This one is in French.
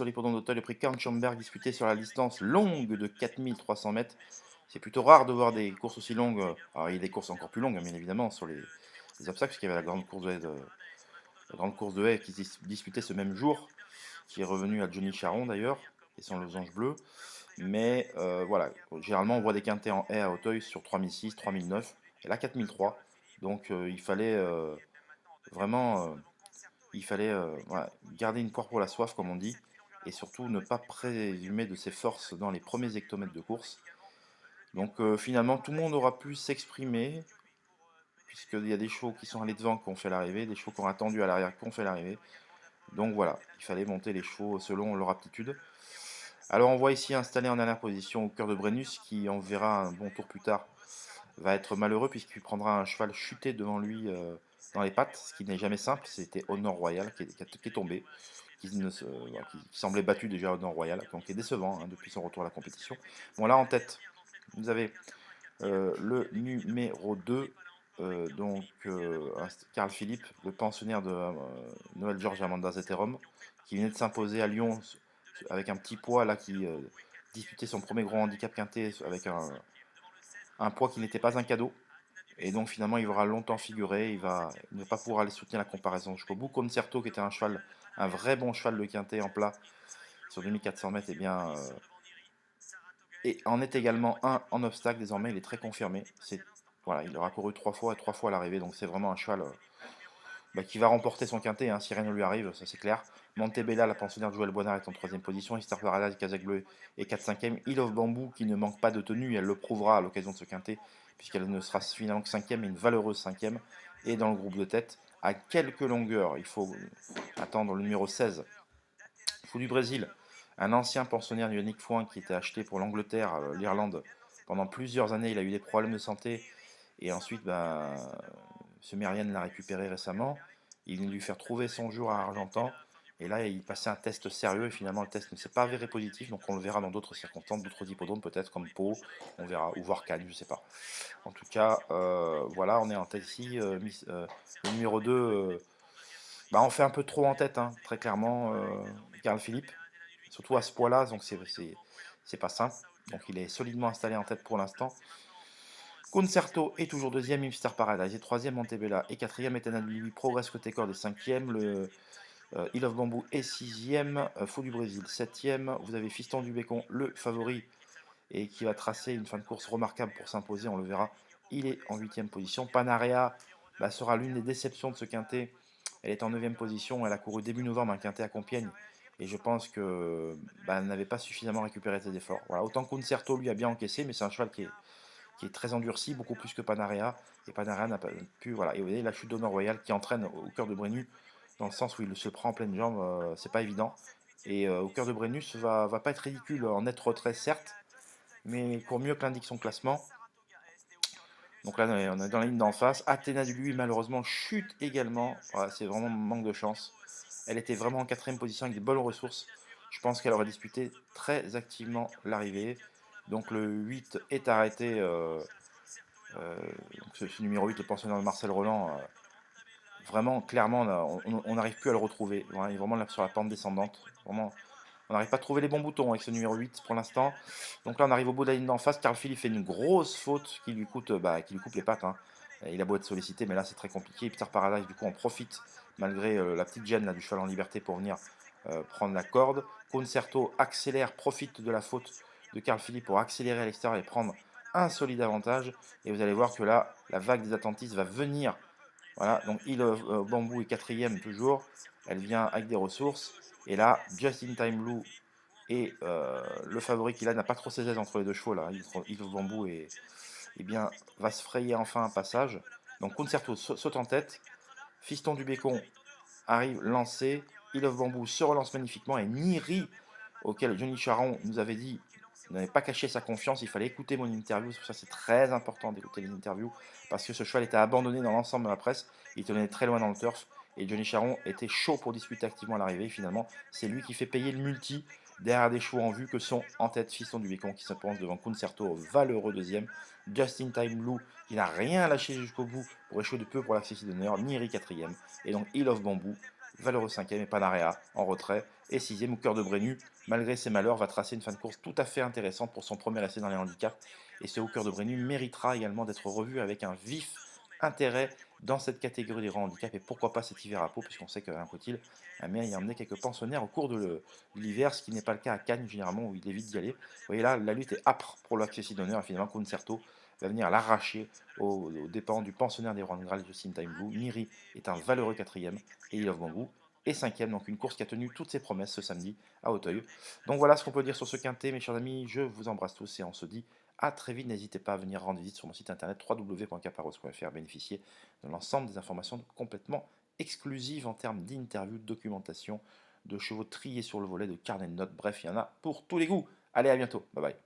Sur l'hippodrome d'Auteuil, le prix Kahn-Schomberg disputé sur la distance longue de 4300 mètres. C'est plutôt rare de voir des courses aussi longues. Alors, il y a des courses encore plus longues, hein, bien évidemment, sur les obstacles, puisqu'il y avait la grande course de haie qui s'est disputée ce même jour, qui est revenue à Johnny Charon d'ailleurs, et son losange bleu. Mais voilà, généralement on voit des quintets en haie à Auteuil sur 3006, 3009, et là 4003. Donc il fallait vraiment voilà, garder une poire pour la soif, comme on dit, et surtout ne pas présumer de ses forces dans les premiers hectomètres de course. Donc finalement, tout le monde aura pu s'exprimer, puisqu'il y a des chevaux qui sont allés devant qui ont fait l'arrivée, des chevaux qui ont attendu à l'arrière qui ont fait l'arrivée. Donc voilà, il fallait monter les chevaux selon leur aptitude. Alors on voit ici installé en dernière position au cœur de Brennus, qui on verra un bon tour plus tard, va être malheureux puisqu'il prendra un cheval chuté devant lui dans les pattes, ce qui n'est jamais simple. C'était Honor Royal qui est tombé, voilà, qui semblait battu déjà Honor Royal, donc qui est décevant hein, depuis son retour à la compétition. Bon là en tête, vous avez le numéro 2, Carl Philippe, le pensionnaire de Noël Georges Amanda Zetterom, qui venait de s'imposer à Lyon avec un petit poids là qui disputait son premier gros handicap quintet avec un poids qui n'était pas un cadeau. Et donc finalement il aura longtemps figuré, il ne va pas pouvoir aller soutenir la comparaison jusqu'au bout. Concerto qui était un vrai bon cheval de quintet en plat sur 2400 mètres, et en est également un en obstacle désormais, il est très confirmé. Voilà, il aura couru 3 fois et 3 fois à l'arrivée, donc c'est vraiment un cheval qui va remporter son quintet, hein, si rien ne lui arrive, ça c'est clair. Montebella, la pensionnaire de Joël Boinard, est en troisième position. Star Paradise, Kazakh Bleu est 4-5e. Hill of Bamboo, qui ne manque pas de tenue, elle le prouvera à l'occasion de ce quintet, puisqu'elle ne sera finalement que 5e, mais une valeureuse 5e. Et dans le groupe de tête, à quelques longueurs, il faut attendre le numéro 16, Fou du Brésil, un ancien pensionnaire de Yannick Foin qui était acheté pour l'Angleterre, l'Irlande, pendant plusieurs années. Il a eu des problèmes de santé et ensuite, ce Merian l'a récupéré récemment. Il vient de lui faire trouver son jour à Argentan. Et là, il passait un test sérieux et finalement, le test ne s'est pas avéré positif. Donc, on le verra dans d'autres circonstances, d'autres hippodromes, peut-être comme Pau, on verra, ou voir Cannes, je ne sais pas. En tout cas, voilà, on est en tête ici. Le numéro 2, on fait un peu trop en tête, hein, très clairement, Carl Philippe. Surtout à ce poids-là, donc c'est pas simple. Donc, il est solidement installé en tête pour l'instant. Concerto est toujours deuxième, Hipster Paradise est troisième, Montebella est quatrième, Eternal Louis progresse côté corde est cinquième, le Hill of Bamboo est sixième, Fou du Brésil septième, vous avez Fiston du Bécon, le favori, et qui va tracer une fin de course remarquable pour s'imposer, on le verra, il est en huitième position. Panarea sera l'une des déceptions de ce quintet, elle est en neuvième position, elle a couru début novembre un quintet à Compiègne, et je pense que elle n'avait pas suffisamment récupéré ses efforts. Voilà, autant Concerto lui a bien encaissé, mais c'est un cheval qui est très endurci, beaucoup plus que Panarea. Et Panarea n'a pas pu. Voilà. Et vous voyez la chute d'Honneur Royal qui entraîne au cœur de Brennus, dans le sens où il se prend en pleine jambe, c'est pas évident. Et au cœur de Brennus va pas être ridicule en net retrait, certes, mais pour mieux que l'indique son classement. Donc là, on est dans la ligne d'en face. Athéna du lui, malheureusement, chute également. Voilà, c'est vraiment un manque de chance. Elle était vraiment en quatrième position avec des bonnes ressources. Je pense qu'elle aurait disputé très activement l'arrivée. Donc le 8 est arrêté. Donc ce numéro 8, le pensionnaire de Marcel Roland, vraiment, clairement, on n'arrive plus à le retrouver. Voilà, il est vraiment là sur la pente descendante. Vraiment, on n'arrive pas à trouver les bons boutons avec ce numéro 8 pour l'instant. Donc là, on arrive au bout de la ligne d'en face. Carl Philippe fait une grosse faute qui lui coupe les pattes, hein. Il a beau être sollicité, mais là, c'est très compliqué. Peter Paradise, du coup, en profite, malgré la petite gêne là, du cheval en liberté, pour venir prendre la corde. Concerto accélère, profite de la faute de Carl Philippe pour accélérer à l'extérieur et prendre un solide avantage. Et vous allez voir que là, la vague des attentistes va venir. Voilà, donc Hill of Bamboo est quatrième toujours. Elle vient avec des ressources. Et là, Just in Time Blue et le favori qui là n'a pas trop ses aises entre les deux chevaux là. Hill of Bamboo va se frayer enfin un passage. Donc Concerto saute en tête. Fiston du Bécon arrive lancé. Hill of Bamboo se relance magnifiquement et Niri, auquel Johnny Charon nous avait dit n'avait pas caché sa confiance, il fallait écouter mon interview, c'est pour ça que c'est très important d'écouter les interviews, parce que ce cheval était abandonné dans l'ensemble de la presse, il tenait très loin dans le turf, et Johnny Charon était chaud pour disputer activement à l'arrivée, finalement, c'est lui qui fait payer le multi, derrière des chevaux en vue que sont en tête Fiston du Bécon, qui se pense devant Concerto au valeureux deuxième, Justin Time Blue, qui n'a rien lâché jusqu'au bout pour échouer de peu pour l'accessit d'honneur, Niri quatrième, et donc Hill of Bamboo, valeureux cinquième, et Panarea en retrait, Et sixième, au cœur de Brenu, malgré ses malheurs, va tracer une fin de course tout à fait intéressante pour son premier essai dans les handicaps. Et ce cœur de Brenu méritera également d'être revu avec un vif intérêt dans cette catégorie des grands handicaps. Et pourquoi pas cet hiver à Pau, puisqu'on sait qu'Alain Cotil aime bien y emmener quelques pensionnaires au cours de l'hiver, ce qui n'est pas le cas à Cannes, généralement, où il évite d'y aller. Vous voyez là, la lutte est âpre pour l'accessit d'honneur. Et finalement, Concerto va venir l'arracher aux dépens du pensionnaire des Rouen Graal, Justin Time Blue. Miri est un valeureux quatrième et il Love Bambou et cinquième, donc une course qui a tenu toutes ses promesses ce samedi à Auteuil. Donc voilà ce qu'on peut dire sur ce quintet, mes chers amis, je vous embrasse tous et on se dit à très vite. N'hésitez pas à venir rendre visite sur mon site internet www.caparros.fr, bénéficier de l'ensemble des informations complètement exclusives en termes d'interviews, de documentation, de chevaux triés sur le volet, de carnet de notes, bref, il y en a pour tous les goûts. Allez, à bientôt, bye bye.